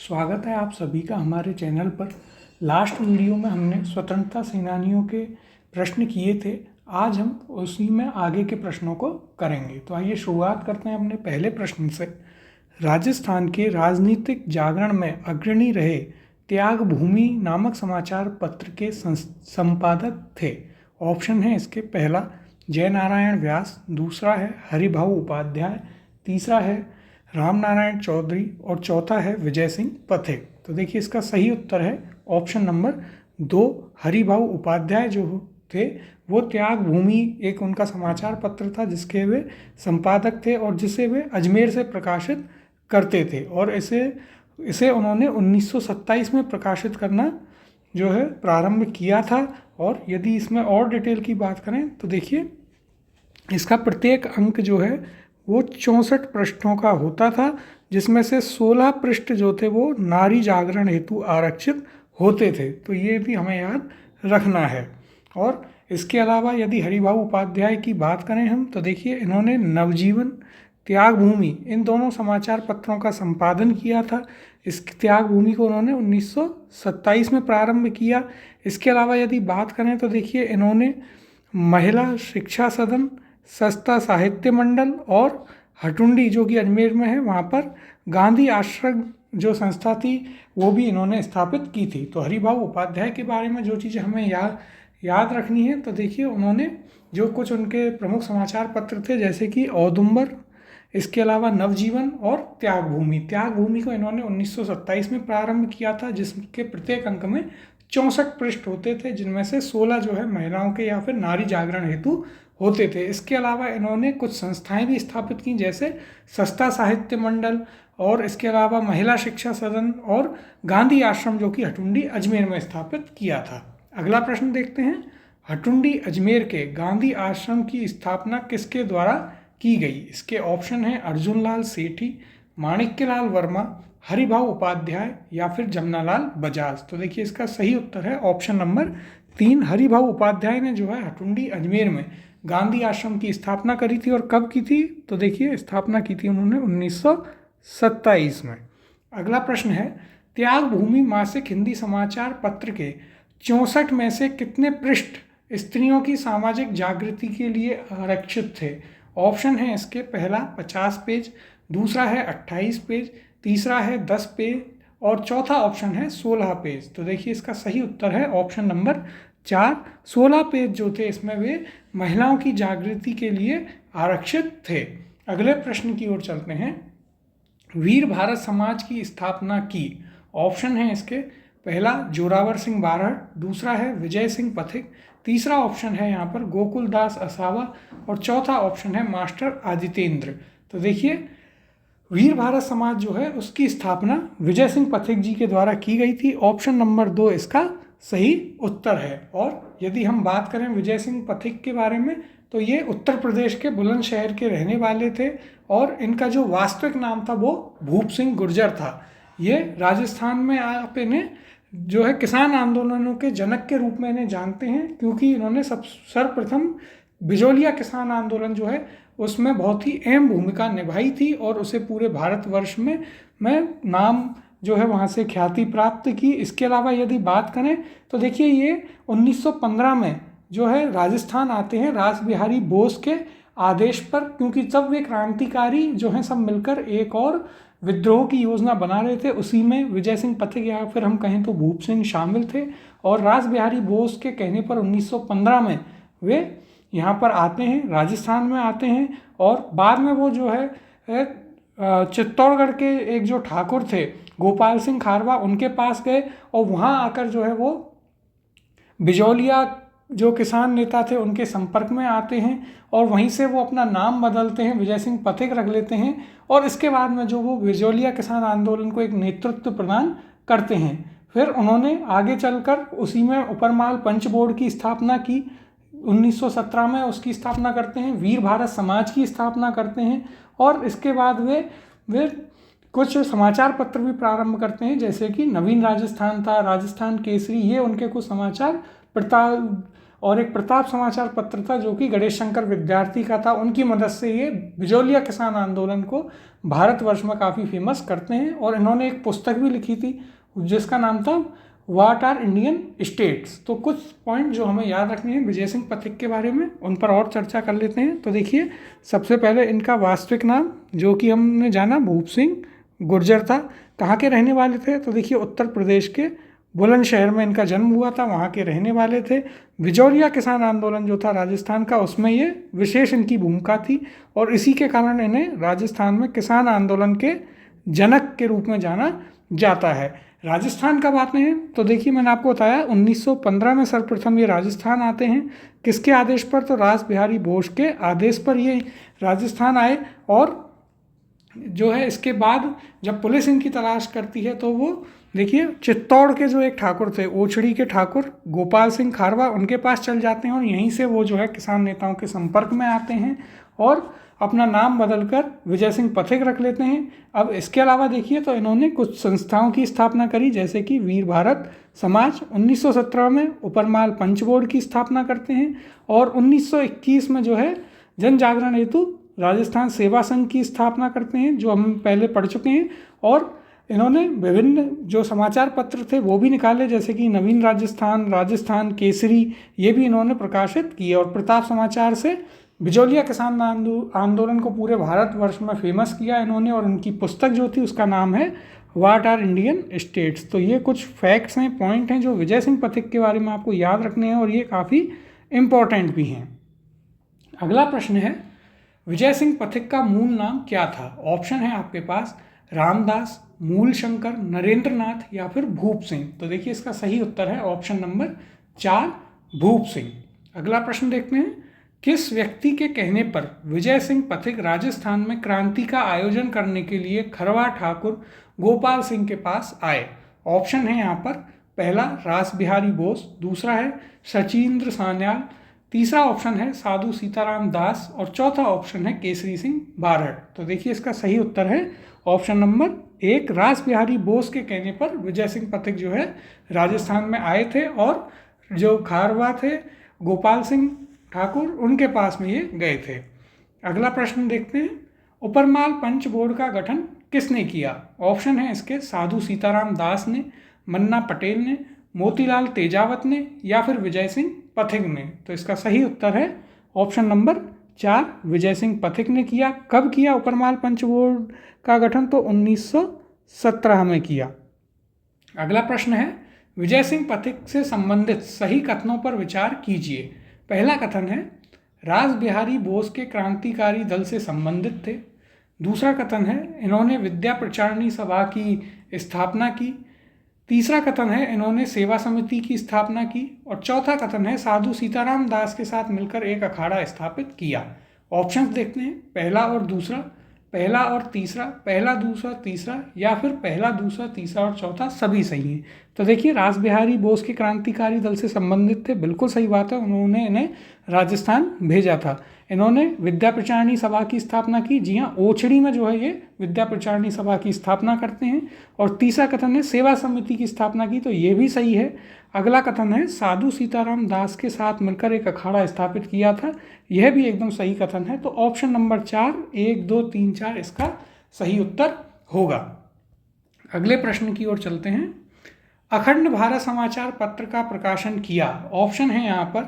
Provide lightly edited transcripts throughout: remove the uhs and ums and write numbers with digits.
स्वागत है आप सभी का हमारे चैनल पर। लास्ट वीडियो में हमने स्वतंत्रता सेनानियों के प्रश्न किए थे। आज हम उसी में आगे के प्रश्नों को करेंगे। तो आइए शुरुआत करते हैं अपने पहले प्रश्न से। राजस्थान के राजनीतिक जागरण में अग्रणी रहे त्याग भूमि नामक समाचार पत्र के संपादक थे। ऑप्शन है इसके पहला जय नारायण व्यास, दूसरा है हरिभाऊ उपाध्याय, तीसरा है राम नारायण चौधरी और चौथा है विजय सिंह पथिक। तो देखिए इसका सही उत्तर है ऑप्शन नंबर 2 हरिभाऊ उपाध्याय जो थे वो त्याग भूमि एक उनका समाचार पत्र था जिसके वे संपादक थे और जिसे वे अजमेर से प्रकाशित करते थे और इसे उन्होंने 1927 में प्रकाशित करना जो है प्रारंभ किया था। और यदि इसमें और डिटेल की बात करें तो देखिए इसका प्रत्येक अंक जो है वो 64 पृष्ठों का होता था, जिसमें से 16 पृष्ठ जो थे वो नारी जागरण हेतु आरक्षित होते थे। तो ये भी हमें याद रखना है। और इसके अलावा यदि हरिभाऊ उपाध्याय की बात करें हम तो देखिए इन्होंने नवजीवन, त्याग भूमि इन दोनों समाचार पत्रों का संपादन किया था। इस त्याग भूमि को उन्होंने 1927 में प्रारंभ किया। इसके अलावा यदि बात करें तो देखिए इन्होंने महिला शिक्षा सदन, सस्ता साहित्य मंडल और हटुंडी जो कि अजमेर में है वहाँ पर गांधी आश्रम जो संस्था थी वो भी इन्होंने स्थापित की थी। तो हरिभाऊ उपाध्याय के बारे में जो चीज़ें हमें याद रखनी है तो देखिए उन्होंने जो कुछ उनके प्रमुख समाचार पत्र थे जैसे कि औदुंबर, इसके अलावा नवजीवन और त्याग भूमि को इन्होंने 1927 में प्रारंभ किया था, जिसके प्रत्येक अंक में 64 पृष्ठ होते थे, जिनमें से 16 जो है महिलाओं के या फिर नारी जागरण हेतु होते थे। इसके अलावा इन्होंने कुछ संस्थाएं भी स्थापित की जैसे सस्ता साहित्य मंडल और इसके अलावा महिला शिक्षा सदन और गांधी आश्रम जो कि हटुंडी अजमेर में स्थापित किया था। अगला प्रश्न देखते हैं। हटुंडी अजमेर के गांधी आश्रम की स्थापना किसके द्वारा की गई? इसके ऑप्शन हैं अर्जुन लाल सेठी, माणिक्यलाल वर्मा, हरिभाऊ उपाध्याय या फिर जमनालाल बजाज। तो देखिए इसका सही उत्तर है ऑप्शन नंबर 3 हरिभाऊ उपाध्याय ने जो है हटुंडी अजमेर में गांधी आश्रम की स्थापना करी थी। और कब की थी? तो देखिए स्थापना की थी उन्होंने 1927 में। अगला प्रश्न है त्याग भूमि मासिक हिंदी समाचार पत्र के 64 में से कितने पृष्ठ स्त्रियों की सामाजिक जागृति के लिए आरक्षित थे? ऑप्शन है इसके पहला 50 पेज, दूसरा है 28 पेज, तीसरा है 10 पेज और चौथा ऑप्शन है 16 पेज। तो देखिए इसका सही उत्तर है ऑप्शन नंबर 4 16 पेज जो थे इसमें वे महिलाओं की जागृति के लिए आरक्षित थे। अगले प्रश्न की ओर चलते हैं। वीर भारत समाज की स्थापना की। ऑप्शन है इसके पहला जोरावर सिंह बारहट, दूसरा है विजय सिंह पथिक, तीसरा ऑप्शन है यहाँ पर गोकुल दास असावा और चौथा ऑप्शन है मास्टर आदितेंद्र। तो देखिए वीर भारत समाज जो है उसकी स्थापना विजय सिंह पथिक जी के द्वारा की गई थी। ऑप्शन नंबर 2 इसका सही उत्तर है। और यदि हम बात करें विजय सिंह पथिक के बारे में तो ये उत्तर प्रदेश के बुलंदशहर के रहने वाले थे और इनका जो वास्तविक नाम था वो भूप सिंह गुर्जर था। ये राजस्थान में आप इन्हें जो है किसान आंदोलनों के जनक के रूप में इन्हें जानते हैं, क्योंकि इन्होंने सर्वप्रथम बिजोलिया किसान आंदोलन जो है उसमें बहुत ही अहम भूमिका निभाई थी और उसे पूरे भारतवर्ष में नाम जो है वहाँ से ख्याति प्राप्त की। इसके अलावा यदि बात करें तो देखिए ये 1915 में जो है राजस्थान आते हैं रास बिहारी बोस के आदेश पर, क्योंकि तब वे क्रांतिकारी जो हैं सब मिलकर एक और विद्रोह की योजना बना रहे थे। उसी में विजय सिंह पथिक या फिर हम कहें तो भूप सिंह शामिल थे और रास बिहारी बोस के कहने पर 1915 में वे यहाँ पर आते हैं, राजस्थान में आते हैं और बाद में वो जो है चित्तौड़गढ़ के एक जो ठाकुर थे गोपाल सिंह खारवा उनके पास गए और वहाँ आकर जो है वो बिजोलिया जो किसान नेता थे उनके संपर्क में आते हैं और वहीं से वो अपना नाम बदलते हैं, विजय सिंह पथिक रख लेते हैं और इसके बाद में जो वो बिजोलिया किसान आंदोलन को एक नेतृत्व प्रदान करते हैं। फिर उन्होंने आगे चलकर उसी में उपरमाल पंच बोर्ड की स्थापना की, 1917 में उसकी स्थापना करते हैं, वीर भारत समाज की स्थापना करते हैं और इसके बाद वे कुछ समाचार पत्र भी प्रारंभ करते हैं जैसे कि नवीन राजस्थान था, राजस्थान केसरी, ये उनके कुछ समाचार और एक प्रताप समाचार पत्र था जो कि गणेश शंकर विद्यार्थी का था। उनकी मदद से ये बिजोलिया किसान आंदोलन को भारतवर्ष में काफ़ी फेमस करते हैं। और इन्होंने एक पुस्तक भी लिखी थी जिसका नाम था व्हाट आर इंडियन स्टेट्स। तो कुछ पॉइंट जो हमें याद रखने हैं विजय सिंह पथिक के बारे में, उन पर और चर्चा कर लेते हैं। तो देखिए, सबसे पहले इनका वास्तविक नाम जो कि हमने जाना भूप सिंह गुर्जर था। कहाँ के रहने वाले थे? तो देखिए, उत्तर प्रदेश के बुलंदशहर में इनका जन्म हुआ था, वहाँ के रहने वाले थे। बिजौलिया किसान आंदोलन जो था राजस्थान का, उसमें ये विशेष इनकी भूमिका थी और इसी के कारण इन्हें राजस्थान में किसान आंदोलन के जनक के रूप में जाना जाता है। राजस्थान कब आते हैं? तो देखिए, मैंने आपको बताया 1915 में सर्वप्रथम ये राजस्थान आते हैं। किसके आदेश पर? तो रास बिहारी बोस के आदेश पर ये राजस्थान आए। और जो है इसके बाद जब पुलिस इनकी तलाश करती है तो वो देखिए चित्तौड़ के जो एक ठाकुर थे, ओछड़ी के ठाकुर गोपाल सिंह खारवा, उनके पास चल जाते हैं और यहीं से वो जो है किसान नेताओं के संपर्क में आते हैं और अपना नाम बदलकर विजय सिंह पथिक रख लेते हैं। अब इसके अलावा देखिए तो इन्होंने कुछ संस्थाओं की स्थापना करी, जैसे कि वीर भारत समाज। 1917 में उपरमाल पंच बोर्ड की स्थापना करते हैं और 1921 में जो है जन जागरण हेतु राजस्थान सेवा संघ की स्थापना करते हैं, जो हम पहले पढ़ चुके हैं। और इन्होंने विभिन्न जो समाचार पत्र थे वो भी निकाले, जैसे कि नवीन राजस्थान, राजस्थान केसरी, ये भी इन्होंने प्रकाशित किए। और प्रताप समाचार से बिजौलिया किसान आंदोलन को पूरे भारतवर्ष में फेमस किया इन्होंने। और उनकी पुस्तक जो थी उसका नाम है व्हाट आर इंडियन स्टेट्स। तो ये कुछ फैक्ट्स हैं, पॉइंट हैं जो विजय सिंह पथिक के बारे में आपको याद रखने हैं और ये काफ़ी इम्पोर्टेंट भी हैं। अगला प्रश्न है, विजय सिंह पथिक का मूल नाम क्या था? ऑप्शन है आपके पास रामदास, मूलशंकर, नरेंद्रनाथ या फिर भूप सिंह। तो देखिए, इसका सही उत्तर है ऑप्शन नंबर 4 भूप सिंह। अगला प्रश्न देखते हैं, किस व्यक्ति के कहने पर विजय सिंह पथिक राजस्थान में क्रांति का आयोजन करने के लिए खरवा ठाकुर गोपाल सिंह के पास आए? ऑप्शन है यहाँ पर, पहला रास बिहारी बोस, दूसरा है सचिंद्र सान्याल, तीसरा ऑप्शन है साधु सीताराम दास और चौथा ऑप्शन है केसरी सिंह बारड़। तो देखिए, इसका सही उत्तर है ऑप्शन नंबर 1 रास बिहारी बोस के कहने पर विजय सिंह पथिक जो है राजस्थान में आए थे और जो खारवा थे गोपाल सिंह ठाकुर, उनके पास में ये गए थे। अगला प्रश्न देखते हैं, उपरमाल पंच बोर्ड का गठन किसने किया? ऑप्शन है इसके साधु सीताराम दास ने, मन्ना पटेल ने, मोतीलाल तेजावत ने या फिर विजय सिंह पथिक ने। तो इसका सही उत्तर है ऑप्शन नंबर 4 विजय सिंह पथिक ने किया। कब किया उपरमाल पंच बोर्ड का गठन? तो 1917 में किया। अगला प्रश्न है, विजय सिंह पथिक से संबंधित सही कथनों पर विचार कीजिए। पहला कथन है, रास बिहारी बोस के क्रांतिकारी दल से संबंधित थे। दूसरा कथन है, इन्होंने विद्या प्रचारणी सभा की स्थापना की। तीसरा कथन है, इन्होंने सेवा समिति की स्थापना की। और चौथा कथन है, साधु सीताराम दास के साथ मिलकर एक अखाड़ा स्थापित किया। ऑप्शंस देखते हैं, पहला और दूसरा, पहला और तीसरा, पहला दूसरा तीसरा या फिर पहला दूसरा तीसरा और चौथा सभी सही हैं। तो देखिए, रास बिहारी बोस के क्रांतिकारी दल से संबंधित थे, बिल्कुल सही बात है, उन्होंने इन्हें राजस्थान भेजा था। इन्होंने विद्या प्रचारणी सभा की स्थापना की, जी हाँ, ओछड़ी में जो है ये विद्या प्रचारणी सभा की स्थापना करते हैं। और तीसरा कथन है सेवा समिति की स्थापना की, तो ये भी सही है। अगला कथन है साधु सीताराम दास के साथ मिलकर एक अखाड़ा स्थापित किया था, यह भी एकदम सही कथन है। तो ऑप्शन नंबर 4 1 2 3 4 इसका सही उत्तर होगा। अगले प्रश्न की ओर चलते हैं, अखंड भारत समाचार पत्र का प्रकाशन किया। ऑप्शन है यहाँ पर,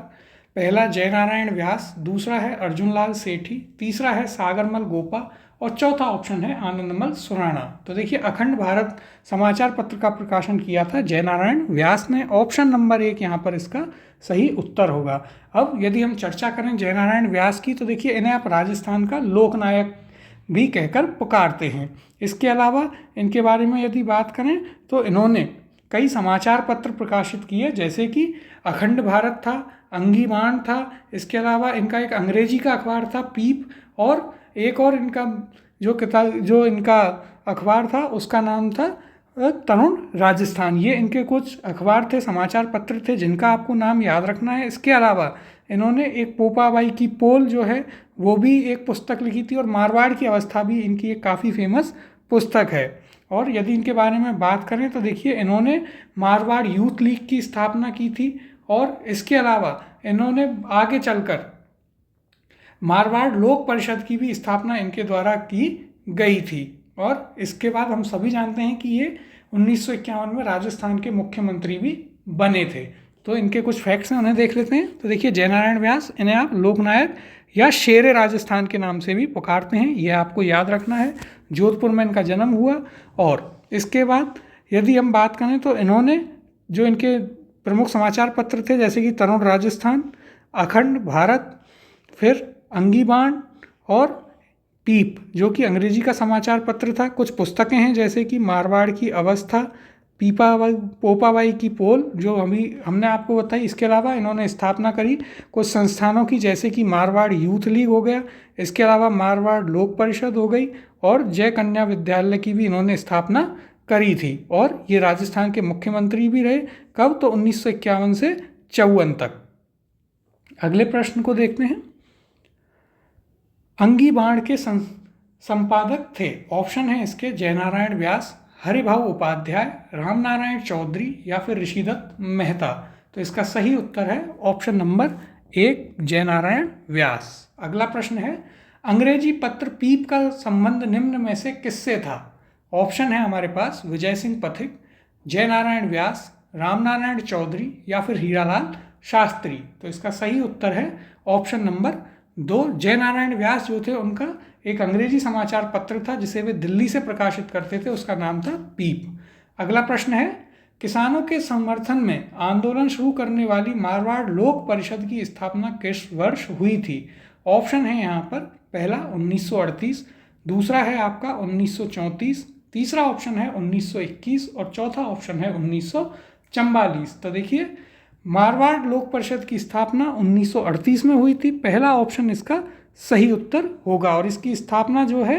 पहला जयनारायण व्यास, दूसरा है अर्जुनलाल सेठी, तीसरा है सागरमल गोपा और चौथा ऑप्शन है आनंदमल सुराणा। तो देखिए, अखंड भारत समाचार पत्र का प्रकाशन किया था जयनारायण व्यास ने। ऑप्शन नंबर 1 यहाँ पर इसका सही उत्तर होगा। अब यदि हम चर्चा करें जयनारायण व्यास की, तो देखिए, इन्हें आप राजस्थान का लोकनायक भी कहकर पुकारते हैं। इसके अलावा इनके बारे में यदि बात करें तो इन्होंने कई समाचार पत्र प्रकाशित किए, जैसे कि अखंड भारत था, अंगीबाण था, इसके अलावा इनका एक अंग्रेजी का अखबार था पीप, और एक और इनका जो इनका अखबार था उसका नाम था तरुण राजस्थान। ये इनके कुछ अखबार थे, समाचार पत्र थे जिनका आपको नाम याद रखना है। इसके अलावा इन्होंने एक पोपाबाई की पोल जो है वो भी एक पुस्तक लिखी थी, और मारवाड़ की अवस्था भी इनकी एक काफ़ी फेमस पुस्तक है। और यदि इनके बारे में बात करें तो देखिए, इन्होंने मारवाड़ यूथ लीग की स्थापना की थी, और इसके अलावा इन्होंने आगे चलकर मारवाड़ लोक परिषद की भी स्थापना इनके द्वारा की गई थी। और इसके बाद हम सभी जानते हैं कि ये 1951 में राजस्थान के मुख्यमंत्री भी बने थे। तो इनके कुछ फैक्ट्स हैं, उन्हें देख लेते हैं। तो देखिए, जयनारायण व्यास, इन्हें आप लोकनायक या शेर राजस्थान के नाम से भी पुकारते हैं, यह आपको याद रखना है। जोधपुर में इनका जन्म हुआ। और इसके बाद यदि हम बात करें तो इन्होंने जो इनके प्रमुख समाचार पत्र थे, जैसे कि तरुण राजस्थान, अखंड भारत, फिर अंगीबाण और पीप, जो कि अंग्रेजी का समाचार पत्र था। कुछ पुस्तकें हैं जैसे कि मारवाड़ की अवस्था, पोपाबाई की पोल, जो हमने आपको बताई। इसके अलावा इन्होंने स्थापना करी कुछ संस्थानों की, जैसे कि मारवाड़ यूथ लीग हो गया, इसके अलावा मारवाड़ लोक परिषद हो गई, और जय कन्या विद्यालय की भी इन्होंने स्थापना करी थी। और ये राजस्थान के मुख्यमंत्री भी रहे। कब? तो 1951 से 54 तक। अगले प्रश्न को देखते हैं। अंगीबाण के संपादक थे। ऑप्शन है इसके जयनारायण व्यास, हरिभाऊ उपाध्याय, रामनारायण चौधरी या फिर ऋषिदत्त मेहता। तो इसका सही उत्तर है ऑप्शन नंबर 1, जयनारायण व्यास। अगला प्रश्न है, अंग्रेजी पत्र पीप का संबंध निम्न में से किससे था? ऑप्शन है हमारे पास विजय सिंह पथिक, जयनारायण व्यास, रामनारायण चौधरी या फिर हीरालाल शास्त्री। तो इसका सही उत्तर है ऑप्शन नंबर 2, जयनारायण व्यास जो थे, उनका एक अंग्रेजी समाचार पत्र था जिसे वे दिल्ली से प्रकाशित करते थे, उसका नाम था पीप। अगला प्रश्न है, किसानों के समर्थन में आंदोलन शुरू करने वाली मारवाड़ लोक परिषद की स्थापना किस वर्ष हुई थी? ऑप्शन है यहाँ पर, पहला 1938, दूसरा है आपका 1934, तीसरा ऑप्शन है 1921 और चौथा ऑप्शन है 1944। तो देखिए, मारवाड़ लोक परिषद की स्थापना 1938 में हुई थी। पहला ऑप्शन इसका सही उत्तर होगा। और इसकी स्थापना जो है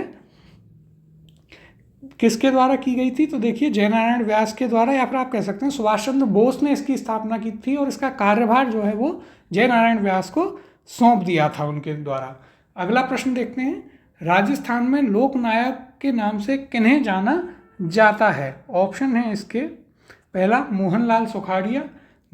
किसके द्वारा की गई थी? तो देखिए, जयनारायण व्यास के द्वारा, या फिर आप कह सकते हैं सुभाष चंद्र बोस ने इसकी स्थापना की थी, और इसका कार्यभार जो है वो जयनारायण व्यास को सौंप दिया था उनके द्वारा। अगला प्रश्न देखते हैं, राजस्थान में लोकनायक के नाम से किन्हें जाना जाता है? ऑप्शन है इसके, पहला मोहनलाल सुखाड़िया,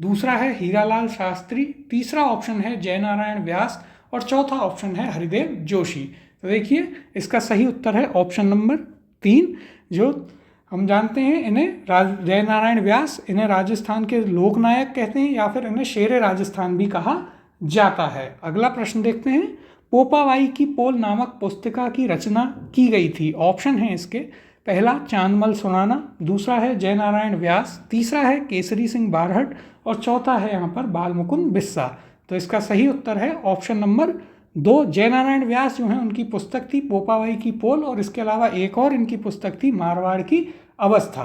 दूसरा है हीरालाल शास्त्री, तीसरा ऑप्शन है जयनारायण व्यास और चौथा ऑप्शन है हरिदेव जोशी। तो देखिए, इसका सही उत्तर है ऑप्शन नंबर 3, जो हम जानते हैं इन्हें जयनारायण व्यास, इन्हें राजस्थान के लोकनायक कहते हैं या फिर इन्हें शेर राजस्थान भी कहा जाता है। अगला प्रश्न देखते हैं, पोपाबाई की पोल नामक पुस्तिका की रचना की गई थी। ऑप्शन है इसके, पहला चांदमल सुनाना, दूसरा है जयनारायण व्यास, तीसरा है केसरी सिंह बारहट और चौथा है यहाँ पर बालमुकुंद बिस्सा। तो इसका सही उत्तर है ऑप्शन नंबर 2, जयनारायण व्यास जो है उनकी पुस्तक थी पोपाबाई की पोल, और इसके अलावा एक और इनकी पुस्तक थी मारवाड़ की अवस्था।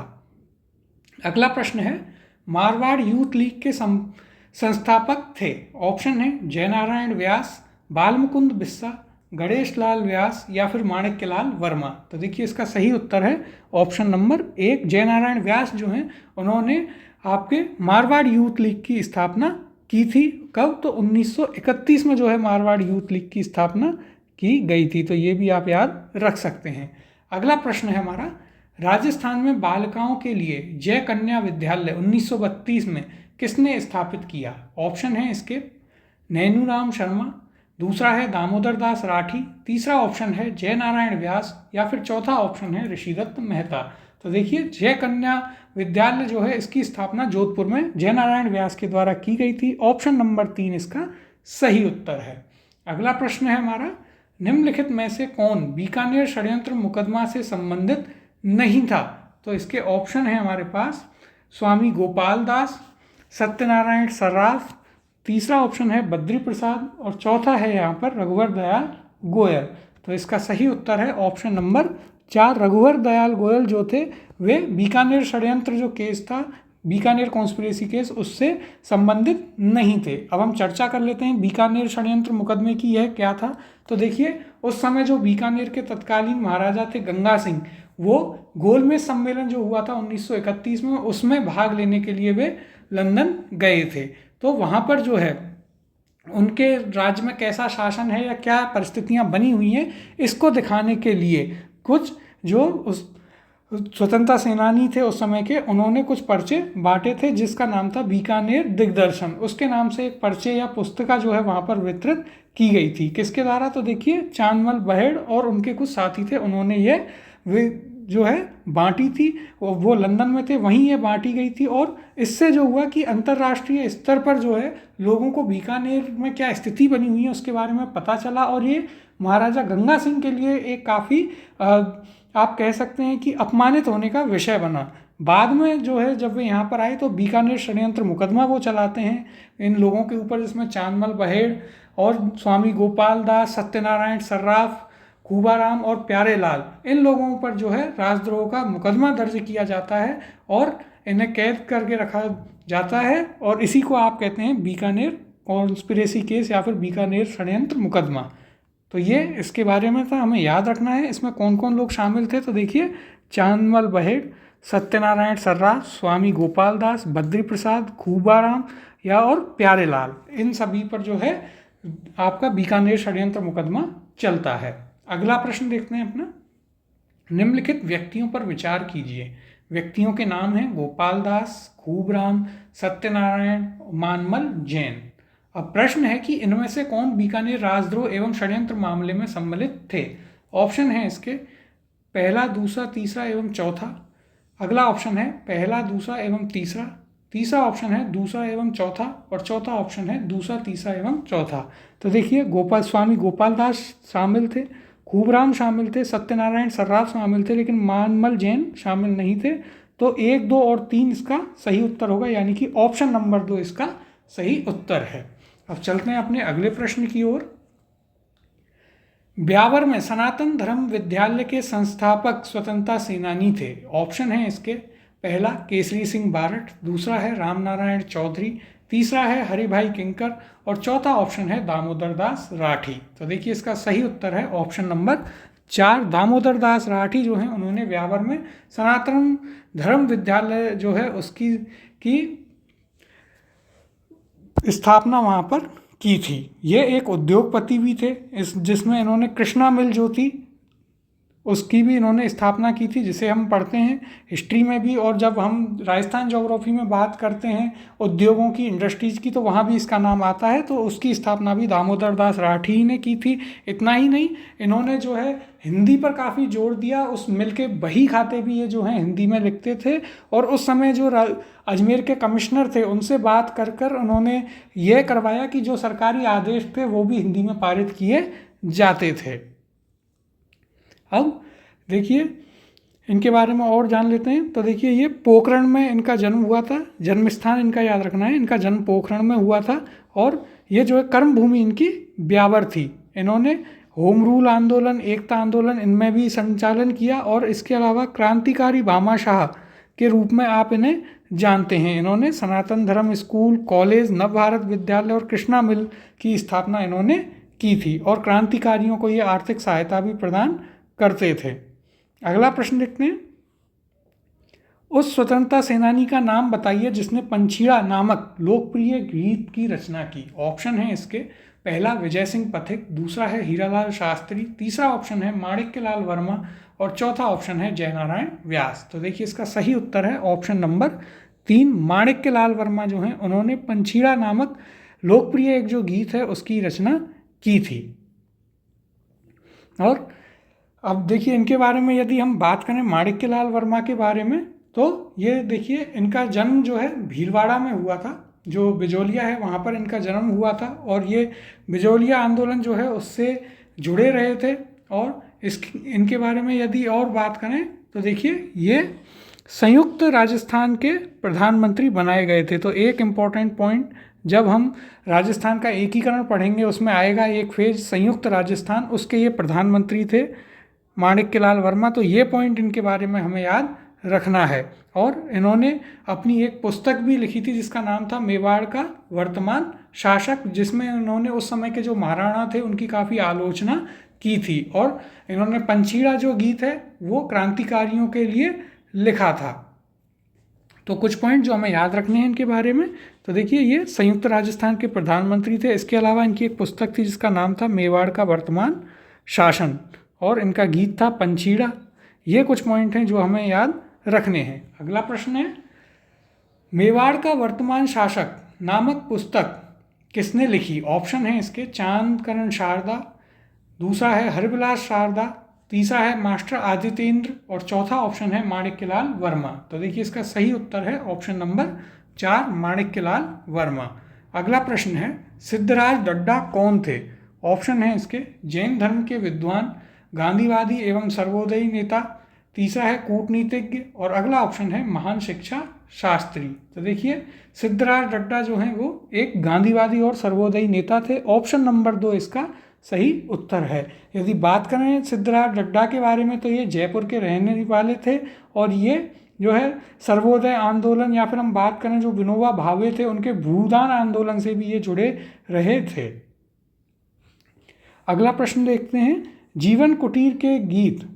अगला प्रश्न है, मारवाड़ यूथ लीग के संस्थापक थे। ऑप्शन है जयनारायण व्यास, बालमुकुंद बिस्सा, गणेश लाल व्यास या फिर माणिक्यलाल वर्मा। तो देखिए, इसका सही उत्तर है ऑप्शन नंबर 1, जयनारायण व्यास जो हैं उन्होंने आपके मारवाड़ यूथ लीग की स्थापना की थी। कब? तो 1931 में जो है मारवाड़ यूथ लीग की स्थापना की गई थी। तो ये भी आप याद रख सकते हैं। अगला प्रश्न है हमारा, राजस्थान में बालिकाओं के लिए जय कन्या विद्यालय 1932 में किसने स्थापित किया? ऑप्शन है इसके, नैनूराम शर्मा, दूसरा है दामोदर दास राठी, तीसरा ऑप्शन है जयनारायण व्यास या फिर चौथा ऑप्शन है ऋषिदत्त मेहता। तो देखिए, जय कन्या विद्यालय जो है इसकी स्थापना जोधपुर में जयनारायण व्यास के द्वारा की गई थी। ऑप्शन नंबर 3 इसका सही उत्तर है। अगला प्रश्न है हमारा, निम्नलिखित में से कौन बीकानेर षड्यंत्र मुकदमा से संबंधित नहीं था? तो इसके ऑप्शन है हमारे पास, स्वामी गोपाल दास, सत्यनारायण सर्राफ, तीसरा ऑप्शन है बद्री प्रसाद और चौथा है यहाँ पर रघुवर दयाल गोयल। तो इसका सही उत्तर है ऑप्शन नंबर 4, रघुवर दयाल गोयल जो थे वे बीकानेर षड्यंत्र जो केस था, बीकानेर कॉन्स्पिरेसी केस, उससे संबंधित नहीं थे। अब हम चर्चा कर लेते हैं बीकानेर षड्यंत्र मुकदमे की यह क्या था। तो देखिए, उस समय जो बीकानेर के तत्कालीन महाराजा थे गंगा सिंह, वो गोलमेज सम्मेलन जो हुआ था 1931 में, उसमें भाग लेने के लिए वे लंदन गए थे। तो वहाँ पर जो है उनके राज्य में कैसा शासन है या क्या परिस्थितियाँ बनी हुई हैं, इसको दिखाने के लिए कुछ जो स्वतंत्रता सेनानी थे उस समय के, उन्होंने कुछ पर्चे बांटे थे जिसका नाम था बीकानेर दिग्दर्शन। उसके नाम से एक पर्चे या पुस्तिका जो है वहाँ पर वितरित की गई थी। किसके द्वारा? तो देखिए चांदमल बहेड़ और उनके कुछ साथी थे, उन्होंने ये जो है बांटी थी। वो लंदन में थे, वहीं ये बांटी गई थी। और इससे जो हुआ कि अंतर्राष्ट्रीय स्तर पर जो है लोगों को बीकानेर में क्या स्थिति बनी हुई है उसके बारे में पता चला, और ये महाराजा गंगा सिंह के लिए एक काफ़ी आप कह सकते हैं कि अपमानित होने का विषय बना। बाद में जो है जब वे यहाँ पर आए तो बीकानेर षड्यंत्र मुकदमा वो चलाते हैं इन लोगों के ऊपर, जिसमें चांदमल बहेड़ और स्वामी गोपाल दास, सत्यनारायण सर्राफ, खूबाराम और प्यारेलाल, इन लोगों पर जो है राजद्रोह का मुकदमा दर्ज किया जाता है और इन्हें कैद करके रखा जाता है। और इसी को आप कहते हैं बीकानेर कॉन्स्पिरेसी केस या फिर बीकानेर षड्यंत्र मुकदमा। तो ये इसके बारे में था, हमें याद रखना है। इसमें कौन कौन लोग शामिल थे? तो देखिए चांदमल बहेड़, सत्यनारायण सर्राफ, स्वामी गोपाल दास, बद्री प्रसाद, खूबाराम या और प्यारेलाल, इन सभी पर जो है आपका बीकानेर षड्यंत्र मुकदमा चलता है। अगला प्रश्न देखते हैं अपना। निम्नलिखित व्यक्तियों पर विचार कीजिए। व्यक्तियों के नाम हैं गोपाल दास, खूबराम, सत्यनारायण, मानमल जैन। अब प्रश्न है कि इनमें से कौन बीकानेर राजद्रोह एवं षड्यंत्र मामले में सम्मिलित थे। ऑप्शन है इसके पहला, दूसरा, तीसरा एवं चौथा। अगला ऑप्शन है पहला, दूसरा एवं तीसरा। तीसरा ऑप्शन है दूसरा एवं चौथा, और चौथा ऑप्शन है दूसरा, तीसरा एवं चौथा। तो देखिए स्वामी गोपाल दास शामिल थे, खूबराम शामिल थे, सत्यनारायण सर्राफ शामिल थे, लेकिन मानमल जैन शामिल नहीं थे। तो 1, 2 और 3 इसका सही उत्तर होगा, यानी कि ऑप्शन नंबर 2 इसका सही उत्तर है। अब चलते हैं अपने अगले प्रश्न की ओर। ब्यावर में सनातन धर्म विद्यालय के संस्थापक स्वतंत्रता सेनानी थे। ऑप्शन है इसके पहला केसरी सिंह बारठ, दूसरा है रामनारायण चौधरी, तीसरा है हरिभाई किंकर और चौथा ऑप्शन है दामोदर दास राठी। तो देखिए इसका सही उत्तर है ऑप्शन नंबर 4, दामोदर दास राठी जो हैं उन्होंने ब्यावर में सनातन धर्म विद्यालय जो है उसकी स्थापना वहाँ पर की थी। ये एक उद्योगपति भी थे, जिसमें इन्होंने कृष्णा मिल जो थी उसकी भी इन्होंने स्थापना की थी, जिसे हम पढ़ते हैं हिस्ट्री में भी। और जब हम राजस्थान ज्योग्राफी में बात करते हैं उद्योगों की, इंडस्ट्रीज़ की, तो वहाँ भी इसका नाम आता है। तो उसकी स्थापना भी दामोदर दास राठी ने की थी। इतना ही नहीं, इन्होंने जो है हिंदी पर काफ़ी जोर दिया। उस मिल के बही खाते भी ये जो हैं हिंदी में लिखते थे। और उस समय जो अजमेर के कमिश्नर थे उनसे बात कर कर उन्होंने ये करवाया कि जो सरकारी आदेश थे वो भी हिंदी में पारित किए जाते थे। अब देखिए इनके बारे में और जान लेते हैं। तो देखिए ये पोखरण में इनका जन्म हुआ था, जन्म स्थान इनका याद रखना है, इनका जन्म पोखरण में हुआ था। और ये जो है कर्म भूमि इनकी ब्यावर थी। इन्होंने होम रूल आंदोलन, एकता आंदोलन, इनमें भी संचालन किया। और इसके अलावा क्रांतिकारी भामाशाह के रूप में आप इन्हें जानते हैं। इन्होंने सनातन धर्म स्कूल, कॉलेज, नवभारत विद्यालय और कृष्णा मिल की स्थापना इन्होंने की थी। और क्रांतिकारियों को ये आर्थिक सहायता भी प्रदान करते थे। अगला प्रश्न देखते हैं। उस स्वतंत्रता सेनानी का नाम बताइए जिसने पंछीड़ा नामक लोकप्रिय गीत की रचना की। ऑप्शन है इसके पहला विजय सिंह पथिक, दूसरा है हीरालाल शास्त्री, तीसरा ऑप्शन है माणिक्यलाल वर्मा और चौथा ऑप्शन है जयनारायण व्यास। तो देखिए इसका सही उत्तर है ऑप्शन नंबर 3, माणिक्यलाल वर्मा जो हैं उन्होंने पंछीड़ा नामक लोकप्रिय एक जो गीत है उसकी रचना की थी। और अब देखिए इनके बारे में यदि हम बात करें माणिक्यलाल वर्मा के बारे में, तो ये देखिए इनका जन्म जो है भीलवाड़ा में हुआ था, जो बिजोलिया है वहाँ पर इनका जन्म हुआ था। और ये बिजोलिया आंदोलन जो है उससे जुड़े रहे थे। और इनके बारे में यदि और बात करें तो देखिए ये संयुक्त राजस्थान के प्रधानमंत्री बनाए गए थे। तो एक इम्पॉर्टेंट पॉइंट जब हम राजस्थान का एकीकरण पढ़ेंगे उसमें आएगा एक फेज संयुक्त राजस्थान, उसके ये प्रधानमंत्री थे माणिक्यलाल वर्मा। तो ये पॉइंट इनके बारे में हमें याद रखना है। और इन्होंने अपनी एक पुस्तक भी लिखी थी जिसका नाम था मेवाड़ का वर्तमान शासक, जिसमें इन्होंने उस समय के जो महाराणा थे उनकी काफ़ी आलोचना की थी। और इन्होंने पंछीड़ा जो गीत है वो क्रांतिकारियों के लिए लिखा था। तो कुछ पॉइंट जो हमें याद रखने हैं इनके बारे में। तो देखिए ये संयुक्त राजस्थान के प्रधानमंत्री थे। इसके अलावा इनकी एक पुस्तक थी जिसका नाम था मेवाड़ का वर्तमान शासन, और इनका गीत था पंछीड़ा। ये कुछ पॉइंट हैं जो हमें याद रखने हैं। अगला प्रश्न है, मेवाड़ का वर्तमान शासक नामक पुस्तक किसने लिखी? ऑप्शन है इसके, चांदकरण शारदा, दूसरा है हरिविलास शारदा, तीसरा है मास्टर आदित्येंद्र और चौथा ऑप्शन है माणिक्यलाल वर्मा। तो देखिए इसका सही उत्तर है ऑप्शन नंबर 4 माणिक्यलाल वर्मा। अगला प्रश्न है, सिद्धराज डड्डा कौन थे? ऑप्शन है इसके, जैन धर्म के विद्वान, गांधीवादी एवं सर्वोदयी नेता, तीसरा है कूटनीतिज्ञ और अगला ऑप्शन है महान शिक्षा शास्त्री। तो देखिए सिद्धराज डड्डा जो हैं वो एक गांधीवादी और सर्वोदयी नेता थे। ऑप्शन नंबर 2 इसका सही उत्तर है। यदि बात करें सिद्धराज डड्डा के बारे में तो ये जयपुर के रहने वाले थे और ये जो है सर्वोदय आंदोलन या फिर हम बात करें जो विनोबा भावे थे उनके भूदान आंदोलन से भी ये जुड़े रहे थे। अगला प्रश्न देखते हैं, जीवन कुटीर के गीत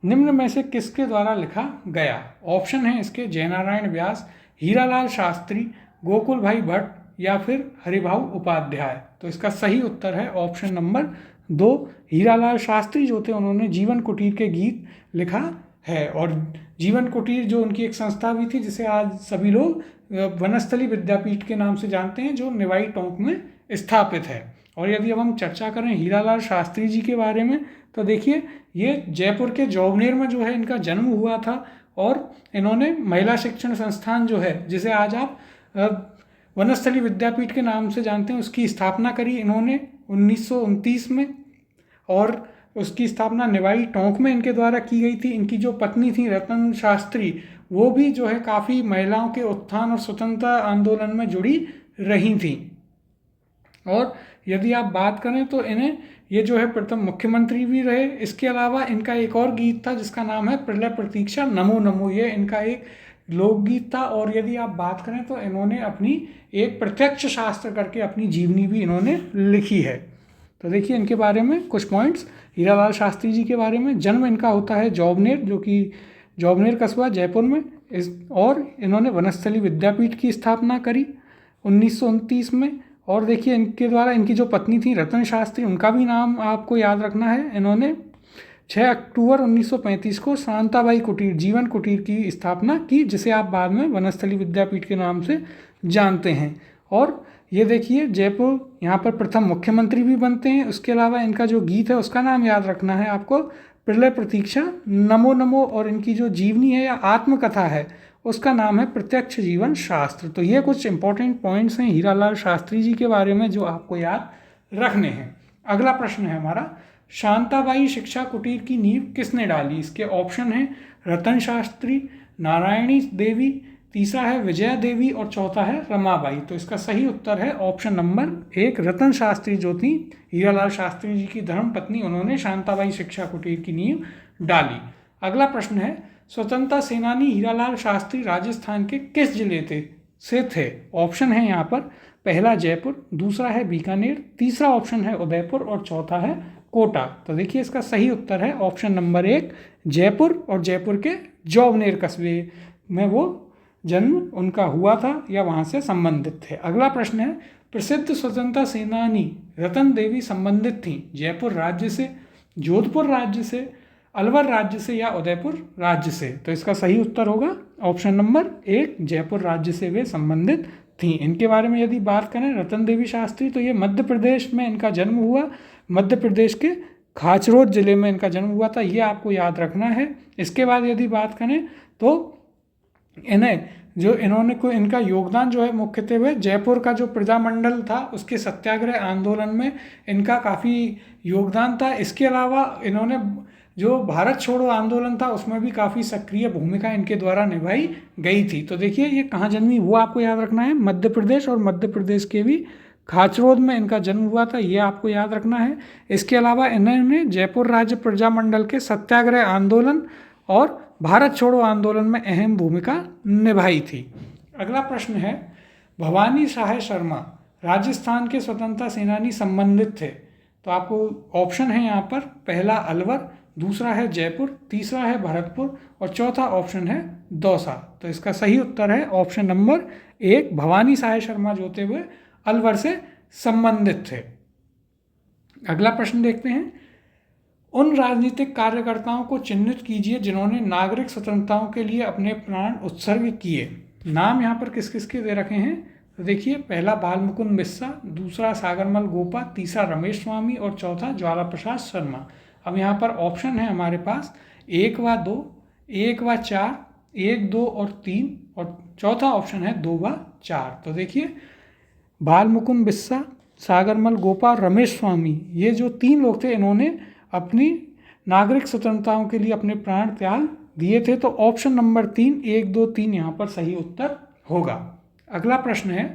निम्न में से किसके द्वारा लिखा गया? ऑप्शन है इसके, जयनारायण व्यास, हीरालाल शास्त्री, गोकुल भाई भट्ट या फिर हरिभाऊ उपाध्याय। तो इसका सही उत्तर है ऑप्शन नंबर 2, हीरालाल शास्त्री जो थे उन्होंने जीवन कुटीर के गीत लिखा है। और जीवन कुटीर जो उनकी एक संस्था भी थी जिसे आज सभी लोग वनस्थली विद्यापीठ के नाम से जानते हैं, जो निवाई टोंक में स्थापित है। और यदि अब हम चर्चा करें हीरालाल शास्त्री जी के बारे में तो देखिए ये जयपुर के जौबनेर में जो है इनका जन्म हुआ था और इन्होंने महिला शिक्षण संस्थान जो है जिसे आज आप वनस्थली विद्यापीठ के नाम से जानते हैं उसकी स्थापना करी इन्होंने 1929 में और उसकी स्थापना निवाई टोंक में इनके द्वारा की गई थी। इनकी जो पत्नी थी रतन शास्त्री वो भी जो है काफ़ी महिलाओं के उत्थान और स्वतंत्रता आंदोलन में जुड़ी रही थी। और यदि आप बात करें तो इन्हें ये जो है प्रथम मुख्यमंत्री भी रहे। इसके अलावा इनका एक और गीत था जिसका नाम है प्रलय प्रतीक्षा नमो नमो, ये इनका एक लोकगीत था। और यदि आप बात करें तो इन्होंने अपनी एक प्रत्यक्ष शास्त्र करके अपनी जीवनी भी इन्होंने लिखी है। तो देखिए इनके बारे में कुछ पॉइंट्स, हीरालाल शास्त्री जी के बारे में, जन्म इनका होता है जौबनेर जो कि जौबनेर कस्बा जयपुर में और इन्होंने वनस्थली विद्यापीठ की स्थापना करी 1929 में। और देखिए इनके द्वारा इनकी जो पत्नी थी रतन शास्त्री उनका भी नाम आपको याद रखना है। इन्होंने 6 अक्टूबर 1935 को शांताबाई कुटीर जीवन कुटीर की स्थापना की जिसे आप बाद में वनस्थली विद्यापीठ के नाम से जानते हैं। और ये देखिए जयपुर यहाँ पर प्रथम मुख्यमंत्री भी बनते हैं। उसके अलावा इनका जो गीत है उसका नाम याद रखना है आपको, प्रलय प्रतीक्षा नमो नमो, और इनकी जो जीवनी है या आत्मकथा है उसका नाम है प्रत्यक्ष जीवन शास्त्र। तो ये कुछ इंपॉर्टेंट पॉइंट्स हैं हीरालाल शास्त्री जी के बारे में जो आपको याद रखने हैं। अगला प्रश्न है हमारा, शांताबाई शिक्षा कुटीर की नींव किसने डाली? इसके ऑप्शन हैं रतन शास्त्री, नारायणी देवी, तीसरा है विजया देवी और चौथा है रमाबाई। तो इसका सही उत्तर है ऑप्शन नंबर 1 रतन शास्त्री जो थी हीरालाल शास्त्री जी की धर्मपत्नी, उन्होंने शांताबाई शिक्षा कुटीर की नींव डाली। अगला प्रश्न है, स्वतंत्रता सेनानी हीरालाल शास्त्री राजस्थान के किस जिले से थे? ऑप्शन है यहाँ पर, पहला जयपुर, दूसरा है बीकानेर, तीसरा ऑप्शन है उदयपुर और चौथा है कोटा। तो देखिए इसका सही उत्तर है ऑप्शन नंबर 1 जयपुर, और जयपुर के जौबनेर कस्बे में वो जन्म उनका हुआ था या वहाँ से संबंधित थे। अगला प्रश्न है, प्रसिद्ध स्वतंत्रता सेनानी रतन देवी संबंधित थी जयपुर राज्य से, जोधपुर राज्य से, अलवर राज्य से या उदयपुर राज्य से? तो इसका सही उत्तर होगा ऑप्शन नंबर 1 जयपुर राज्य से वे संबंधित थी। इनके बारे में यदि बात करें रतन देवी शास्त्री तो ये मध्य प्रदेश में इनका जन्म हुआ, मध्य प्रदेश के खाचरोद जिले में इनका जन्म हुआ था, ये आपको याद रखना है। इसके बाद यदि बात करें तो इन्होंने कोई इनका योगदान जो है मुख्यतः जयपुर का जो प्रजामंडल था उसके सत्याग्रह आंदोलन में इनका काफ़ी योगदान था। इसके अलावा इन्होंने जो भारत छोड़ो आंदोलन था उसमें भी काफ़ी सक्रिय भूमिका इनके द्वारा निभाई गई थी। तो देखिए ये कहाँ जन्मी वो आपको याद रखना है, मध्य प्रदेश, और मध्य प्रदेश के भी खाचरोद में इनका जन्म हुआ था, ये आपको याद रखना है। इसके अलावा इन्होंने जयपुर राज्य प्रजामंडल के सत्याग्रह आंदोलन और भारत छोड़ो आंदोलन में अहम भूमिका निभाई थी। अगला प्रश्न है, भवानी शाह शर्मा राजस्थान के स्वतंत्रता सेनानी संबंधित थे? तो आपको ऑप्शन है यहाँ पर, पहला अलवर, दूसरा है जयपुर, तीसरा है भरतपुर और चौथा ऑप्शन है दौसा। तो इसका सही उत्तर है ऑप्शन नंबर 1 भवानी शाह शर्मा जो थे वे अलवर से संबंधित थे। अगला प्रश्न देखते हैं, उन राजनीतिक कार्यकर्ताओं को चिन्हित कीजिए जिन्होंने नागरिक स्वतंत्रताओं के लिए अपने प्राण उत्सर्ग किए। नाम यहाँ पर किस किस के दे रखे हैं तो देखिए, पहला बाल मुकुंद मिश्रा, दूसरा सागरमल गोपा, तीसरा रमेश स्वामी और चौथा ज्वाला प्रसाद शर्मा। अब यहाँ पर ऑप्शन है हमारे पास 1 व 2, 1 व 4, 1, 2 और 3 और चौथा ऑप्शन है 2 व 4। तो देखिए, बाल मुकुंद मिश्रा, सागरमल गोपा, रमेश स्वामी, ये जो 3 लोग थे इन्होंने अपनी नागरिक स्वतंत्रताओं के लिए अपने प्राण त्याग दिए थे। तो ऑप्शन नंबर 3, 1, 2, 3 यहाँ पर सही उत्तर होगा। अगला प्रश्न है,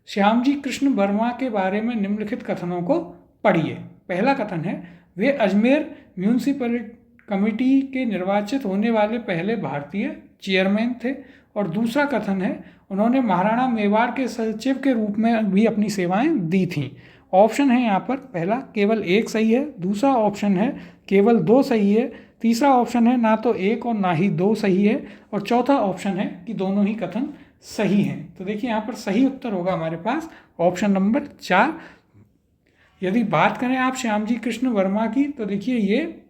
श्यामजी कृष्ण वर्मा के बारे में निम्नलिखित कथनों को पढ़िए। पहला कथन है, वे अजमेर म्यूनिसिपल कमेटी के निर्वाचित होने वाले पहले भारतीय चेयरमैन थे। और दूसरा कथन है, उन्होंने महाराणा मेवाड़ के सचिव के रूप में भी अपनी सेवाएं दी थीं। ऑप्शन है यहाँ पर पहला केवल 1 सही है, दूसरा ऑप्शन है केवल 2 सही है, तीसरा ऑप्शन है ना तो 1 और ना ही 2 सही है और चौथा ऑप्शन है कि दोनों ही कथन सही हैं। तो देखिए, यहाँ पर सही उत्तर होगा हमारे पास ऑप्शन नंबर 4। यदि बात करें आप श्यामजी कृष्ण वर्मा की, तो देखिए ये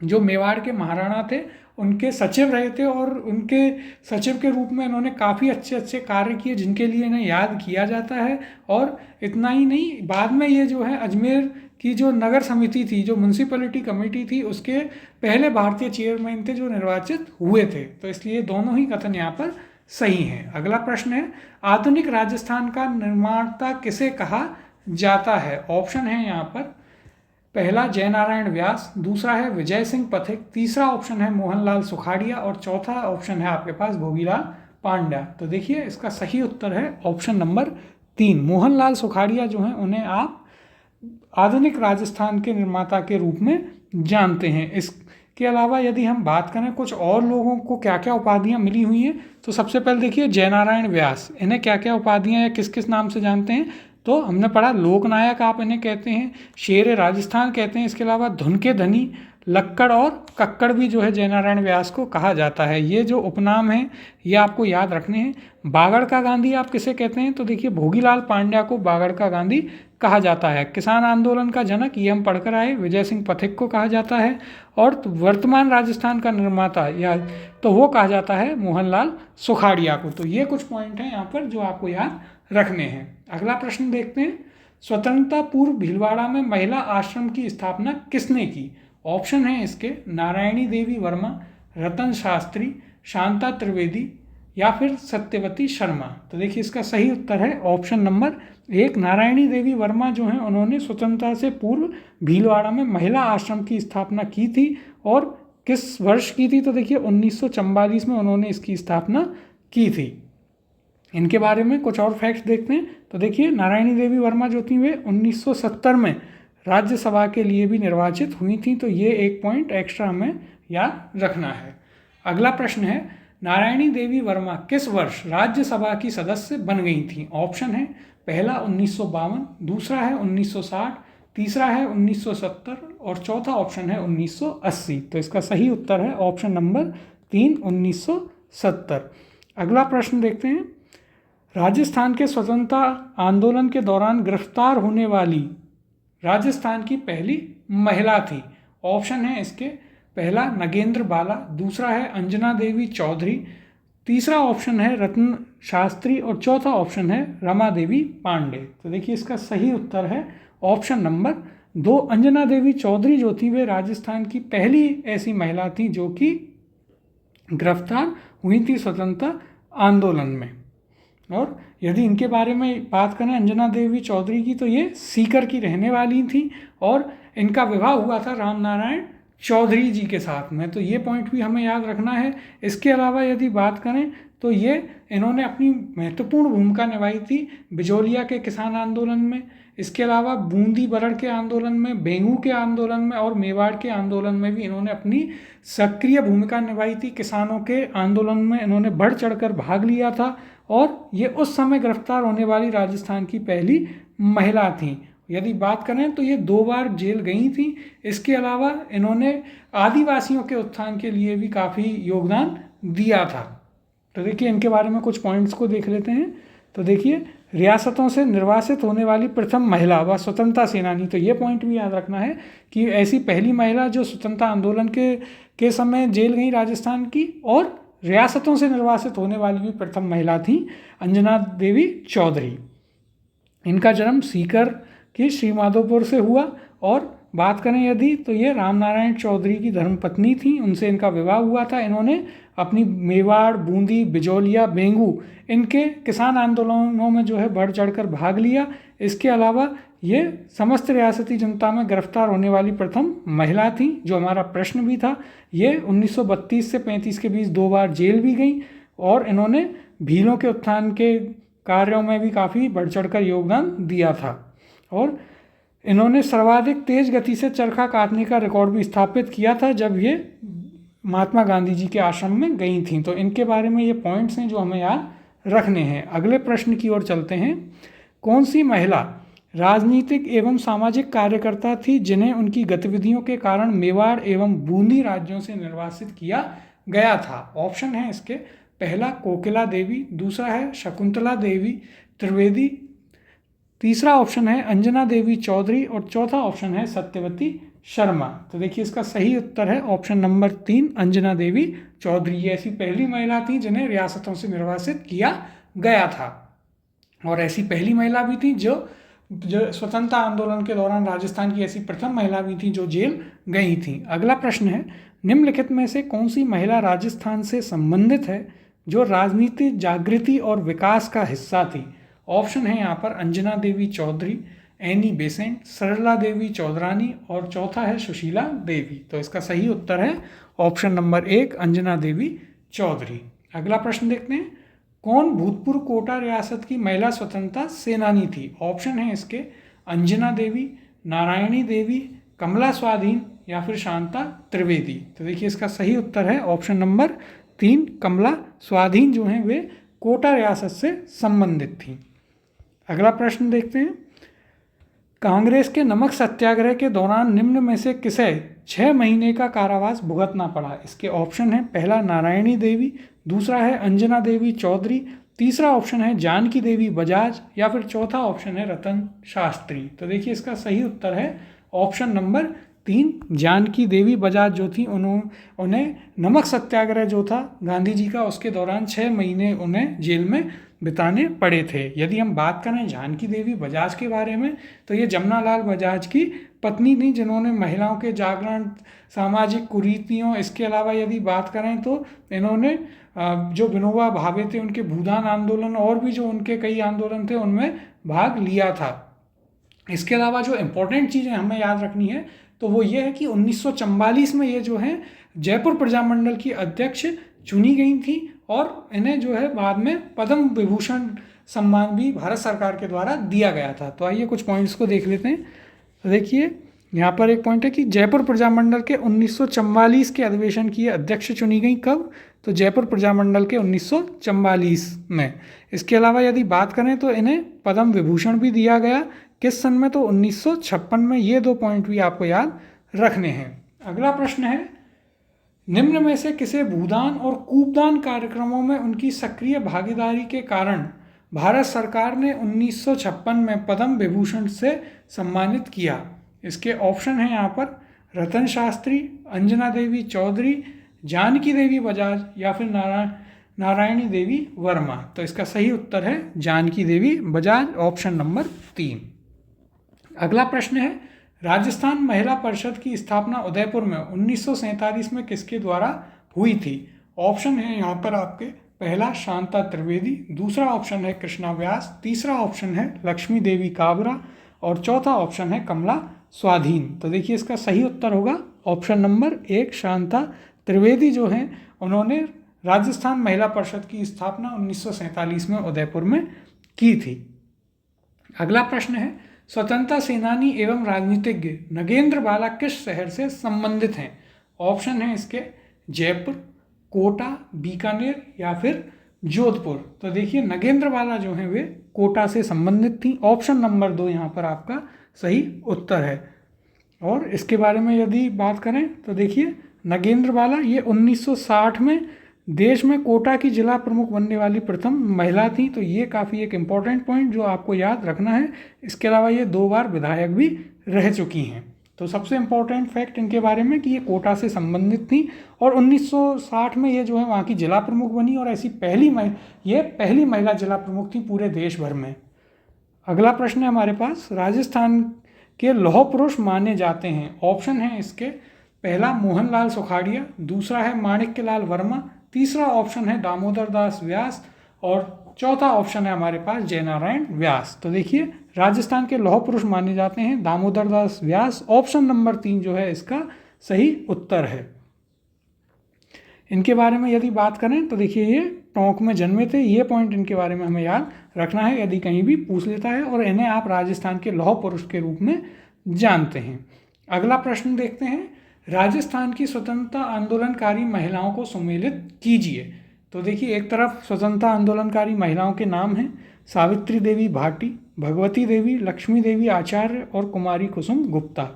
जो मेवाड़ के महाराणा थे उनके सचिव रहे थे और उनके सचिव के रूप में इन्होंने काफ़ी अच्छे अच्छे कार्य किए जिनके लिए इन्हें याद किया जाता है। और इतना ही नहीं, बाद में ये जो है अजमेर की जो नगर समिति थी, जो म्यूनसिपैलिटी कमेटी थी, उसके पहले भारतीय चेयरमैन थे जो निर्वाचित हुए थे। तो इसलिए दोनों ही कथन यहाँ पर सही हैं। अगला प्रश्न है, आधुनिक राजस्थान का निर्माता किसे कहा जाता है। ऑप्शन है यहाँ पर पहला जयनारायण व्यास, दूसरा है विजय सिंह पथिक, तीसरा ऑप्शन है मोहनलाल सुखाड़िया और चौथा ऑप्शन है आपके पास भोगीलाल पांड्या। तो देखिए, इसका सही उत्तर है ऑप्शन नंबर 3। मोहनलाल सुखाड़िया जो हैं उन्हें आप आधुनिक राजस्थान के निर्माता के रूप में जानते हैं। इसके अलावा यदि हम बात करें कुछ और लोगों को क्या क्या उपाधियां मिली हुई हैं, तो सबसे पहले देखिए जयनारायण व्यास, इन्हें क्या क्या उपाधियां या किस किस नाम से जानते हैं। तो हमने पढ़ा लोकनायक आप इन्हें कहते हैं, शेर राजस्थान कहते हैं, इसके अलावा धुन के धनी, लक्कड़ और कक्कड़ भी जो है जयनारायण व्यास को कहा जाता है। ये जो उपनाम हैं ये आपको याद रखने हैं। बागड़ का गांधी आप किसे कहते हैं, तो देखिए भोगीलाल पांड्या को बागड़ का गांधी कहा जाता है। किसान आंदोलन का जनक ये हम पढ़कर आए, विजय सिंह पथिक को कहा जाता है। और वर्तमान राजस्थान का निर्माता या तो वो कहा जाता है मोहनलाल सुखाड़िया को। तो ये कुछ पॉइंट हैं यहाँ पर जो आपको याद रखने हैं। अगला प्रश्न देखते हैं, स्वतंत्रता पूर्व भीलवाड़ा में महिला आश्रम की स्थापना किसने की। ऑप्शन है इसके नारायणी देवी वर्मा, रतन शास्त्री, शांता त्रिवेदी या फिर सत्यवती शर्मा। तो देखिए, इसका सही उत्तर है ऑप्शन नंबर 1 नारायणी देवी वर्मा जो हैं उन्होंने स्वतंत्रता से पूर्व भीलवाड़ा में महिला आश्रम की स्थापना की थी। और किस वर्ष की थी, तो देखिए 1944 में उन्होंने इसकी स्थापना की थी। इनके बारे में कुछ और फैक्ट्स देखते हैं। तो देखिए, नारायणी देवी वर्मा जो थी वे 1970 में राज्यसभा के लिए भी निर्वाचित हुई थी। तो ये एक पॉइंट एक्स्ट्रा हमें याद रखना है। अगला प्रश्न है, नारायणी देवी वर्मा किस वर्ष राज्यसभा की सदस्य बन गई थी। ऑप्शन है पहला 1952, दूसरा है 1960, तीसरा है 1970 और चौथा ऑप्शन है 1980। तो इसका सही उत्तर है ऑप्शन नंबर 3 1970। अगला प्रश्न देखते हैं, राजस्थान के स्वतंत्रता आंदोलन के दौरान गिरफ्तार होने वाली राजस्थान की पहली महिला थी। ऑप्शन है इसके पहला नगेंद्र बाला, दूसरा है अंजना देवी चौधरी, तीसरा ऑप्शन है रत्न शास्त्री और चौथा ऑप्शन है रमा देवी पांडे। तो देखिए, इसका सही उत्तर है ऑप्शन नंबर 2 अंजना देवी चौधरी जो थी वे राजस्थान की पहली ऐसी महिला थी जो कि गिरफ्तार हुई थी स्वतंत्रता आंदोलन में। और यदि इनके बारे में बात करें अंजना देवी चौधरी की, तो ये सीकर की रहने वाली थी और इनका विवाह हुआ था राम नारायण चौधरी जी के साथ में। तो ये पॉइंट भी हमें याद रखना है। इसके अलावा यदि बात करें तो इन्होंने अपनी महत्वपूर्ण भूमिका निभाई थी बिजोलिया के किसान आंदोलन में, इसके अलावा बूंदी बरड़ के आंदोलन में, बेंगू के आंदोलन में और मेवाड़ के आंदोलन में भी इन्होंने अपनी सक्रिय भूमिका निभाई थी। किसानों के आंदोलन में इन्होंने बढ़ चढ़कर भाग लिया था और ये उस समय गिरफ्तार होने वाली राजस्थान की पहली महिला थी। यदि बात करें तो ये 2 बार जेल गई थी। इसके अलावा इन्होंने आदिवासियों के उत्थान के लिए भी काफ़ी योगदान दिया था। तो देखिए, इनके बारे में कुछ पॉइंट्स को देख लेते हैं। तो देखिए, रियासतों से निर्वासित होने वाली प्रथम महिला व स्वतंत्रता सेनानी। तो ये पॉइंट भी याद रखना है कि ऐसी पहली महिला जो स्वतंत्रता आंदोलन के समय जेल गई राजस्थान की, और रियासतों से निर्वासित होने वाली भी प्रथम महिला थी अंजना देवी चौधरी। इनका जन्म सीकर के श्रीमाधोपुर से हुआ, और बात करें यदि तो ये रामनारायण चौधरी की धर्मपत्नी थी, उनसे इनका विवाह हुआ था। इन्होंने अपनी मेवाड़, बूंदी, बिजौलिया, बेंगू इनके किसान आंदोलनों में जो है बढ़ चढ़कर भाग लिया। इसके अलावा ये समस्त रियासती जनता में गिरफ्तार होने वाली प्रथम महिला थी, जो हमारा प्रश्न भी था। ये 1932 से 35 के बीच 2 बार जेल भी गई, और इन्होंने भीलों के उत्थान के कार्यों में भी काफ़ी बढ़ चढ़कर योगदान दिया था। और इन्होंने सर्वाधिक तेज गति से चरखा काटने का रिकॉर्ड भी स्थापित किया था जब ये महात्मा गांधी जी के आश्रम में गई थीं। तो इनके बारे में ये पॉइंट्स हैं जो हमें याद रखने हैं। अगले प्रश्न की ओर चलते हैं। कौन सी महिला राजनीतिक एवं सामाजिक कार्यकर्ता थी जिन्हें उनकी गतिविधियों के कारण मेवाड़ एवं बूंदी राज्यों से निर्वासित किया गया था? ऑप्शन है इसके, पहला कोकिला देवी, दूसरा है शकुंतला देवी त्रिवेदी, तीसरा ऑप्शन है अंजना देवी चौधरी, और चौथा ऑप्शन है सत्यवती शर्मा। तो देखिए इसका सही उत्तर है ऑप्शन नंबर 3, अंजना देवी चौधरी। ये ऐसी पहली महिला थी जिन्हें रियासतों से निर्वासित किया गया था, और ऐसी पहली महिला भी थी जो स्वतंत्रता आंदोलन के दौरान राजस्थान की ऐसी प्रथम महिला भी थी जो जेल गई थी। अगला प्रश्न है, निम्नलिखित में से कौन सी महिला राजस्थान से संबंधित है जो राजनीतिक जागृति और विकास का हिस्सा थी? ऑप्शन है यहाँ पर अंजना देवी चौधरी, एनी बेसेंट, सरला देवी चौधरानी, और चौथा है सुशीला देवी। तो इसका सही उत्तर है ऑप्शन नंबर 1, अंजना देवी चौधरी। अगला प्रश्न देखते हैं, कौन भूतपूर्व कोटा रियासत की महिला स्वतंत्रता सेनानी थी? ऑप्शन है इसके, अंजना देवी, नारायणी देवी, कमला स्वाधीन, या फिर शांता त्रिवेदी। तो देखिए इसका सही उत्तर है ऑप्शन नंबर 3, कमला स्वाधीन जो हैं वे कोटा रियासत से संबंधित थी। अगला प्रश्न देखते हैं, कांग्रेस के नमक सत्याग्रह के दौरान निम्न में से किसे 6 महीने का कारावास भुगतना पड़ा? इसके ऑप्शन है, पहला नारायणी देवी, दूसरा है अंजना देवी चौधरी, तीसरा ऑप्शन है जानकी देवी बजाज, या फिर चौथा ऑप्शन है रतन शास्त्री। तो देखिए इसका सही उत्तर है ऑप्शन नंबर 3, जानकी देवी बजाज जो थी उन्हें नमक सत्याग्रह जो था गांधी जी का, उसके दौरान 6 महीने उन्हें जेल में बिताने पड़े थे। यदि हम बात करें जानकी देवी बजाज के बारे में, तो ये जमनालाल बजाज की पत्नी थी जिन्होंने महिलाओं के जागरण, सामाजिक कुरीतियों, इसके अलावा यदि बात करें तो इन्होंने जो विनोबा भावे थे उनके भूदान आंदोलन और भी जो उनके कई आंदोलन थे उनमें भाग लिया था। इसके अलावा जो इम्पोर्टेंट चीज़ें हमें याद रखनी है तो वो ये है कि 1944 में ये जो है जयपुर प्रजामंडल की अध्यक्ष चुनी गई थी, और इन्हें जो है बाद में पद्म विभूषण सम्मान भी भारत सरकार के द्वारा दिया गया था। तो आइए कुछ पॉइंट्स को देख लेते हैं। तो देखिए यहाँ पर एक पॉइंट है कि जयपुर प्रजामंडल के 1944 के अधिवेशन की अध्यक्ष चुनी गई। कब? तो जयपुर प्रजामंडल के 1944 में। इसके अलावा यदि बात करें तो इन्हें पद्म विभूषण भी दिया गया। किस सन में? तो 1956 में। ये 2 पॉइंट भी आपको याद रखने हैं। अगला प्रश्न है, निम्न में से किसे भूदान और कूपदान कार्यक्रमों में उनकी सक्रिय भागीदारी के कारण भारत सरकार ने 1956 में पद्म विभूषण से सम्मानित किया? इसके ऑप्शन हैं यहाँ पर, रतन शास्त्री, अंजना देवी चौधरी, जानकी देवी बजाज, या फिर नारायणी देवी वर्मा। तो इसका सही उत्तर है जानकी देवी बजाज, ऑप्शन नंबर 3। अगला प्रश्न है, राजस्थान महिला परिषद की स्थापना उदयपुर में 1947 में किसके द्वारा हुई थी? ऑप्शन है यहाँ पर आपके, पहला शांता त्रिवेदी, दूसरा ऑप्शन है कृष्णा व्यास, तीसरा ऑप्शन है लक्ष्मी देवी काबरा, और चौथा ऑप्शन है कमला स्वाधीन। तो देखिए इसका सही उत्तर होगा ऑप्शन नंबर 1, शांता त्रिवेदी जो हैं उन्होंने राजस्थान महिला परिषद की स्थापना 1947 में उदयपुर में की थी। अगला प्रश्न है, स्वतंत्रता सेनानी एवं राजनीतिज्ञ नगेंद्र बाला किस शहर से संबंधित हैं? ऑप्शन है इसके, जयपुर, कोटा, बीकानेर, या फिर जोधपुर। तो देखिए नगेंद्र बाला जो हैं वे कोटा से संबंधित थी। ऑप्शन नंबर 2 यहाँ पर आपका सही उत्तर है। और इसके बारे में यदि बात करें तो देखिए नगेंद्र बाला ये 1960 में देश में कोटा की जिला प्रमुख बनने वाली प्रथम महिला थी। तो ये काफ़ी एक इम्पॉर्टेंट पॉइंट जो आपको याद रखना है। इसके अलावा ये 2 बार विधायक भी रह चुकी हैं। तो सबसे इम्पोर्टेंट फैक्ट इनके बारे में कि ये कोटा से संबंधित थी और 1960 में ये जो है वहाँ की जिला प्रमुख बनी और ऐसी ये पहली महिला जिला प्रमुख थी पूरे देश भर में। अगला प्रश्न है हमारे पास, राजस्थान के लौह पुरुष माने जाते हैं। ऑप्शन है इसके, पहला मोहनलाल सुखाड़िया, दूसरा है माणिक्यलाल वर्मा, तीसरा ऑप्शन है दामोदर दास व्यास और चौथा ऑप्शन है हमारे पास जयनारायण व्यास। तो देखिए राजस्थान के लौह पुरुष माने जाते हैं दामोदर दास व्यास। ऑप्शन नंबर 3 जो है इसका सही उत्तर है। इनके बारे में यदि बात करें तो देखिए ये टोंक में जन्मे थे। ये पॉइंट इनके बारे में हमें याद रखना है यदि कहीं भी पूछ लेता है, और इन्हें आप राजस्थान के लौह पुरुष के रूप में जानते हैं। अगला प्रश्न देखते हैं, राजस्थान की स्वतंत्रता आंदोलनकारी महिलाओं को सम्मिलित कीजिए। तो देखिए एक तरफ स्वतंत्रता आंदोलनकारी महिलाओं के नाम हैं सावित्री देवी भाटी, भगवती देवी, लक्ष्मी देवी आचार्य और कुमारी कुसुम गुप्ता।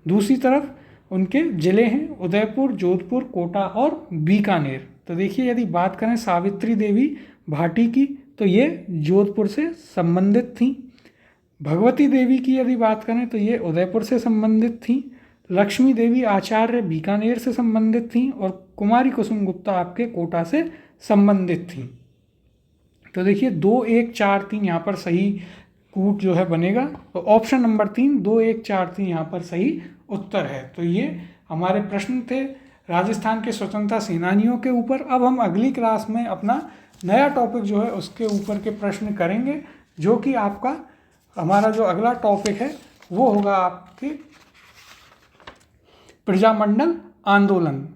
दूसरी तरफ उनके ज़िले हैं उदयपुर, जोधपुर, कोटा और बीकानेर। तो देखिए यदि बात करें सावित्री देवी भाटी की तो ये जोधपुर से संबंधित थी। भगवती देवी की यदि बात करें तो ये उदयपुर से संबंधित थी। लक्ष्मी देवी आचार्य बीकानेर से संबंधित थी और कुमारी कुसुम गुप्ता आपके कोटा से संबंधित थी। तो देखिए 2, 1, 4, 3 यहाँ पर सही कूट जो है बनेगा। तो ऑप्शन नंबर 3 2, 1, 4, 3 यहाँ पर सही उत्तर है। तो ये हमारे प्रश्न थे राजस्थान के स्वतंत्रता सेनानियों के ऊपर। अब हम अगली क्लास में अपना नया टॉपिक जो है उसके ऊपर के प्रश्न करेंगे, जो कि आपका हमारा जो अगला टॉपिक है वो होगा आपके प्रजामंडल आंदोलन।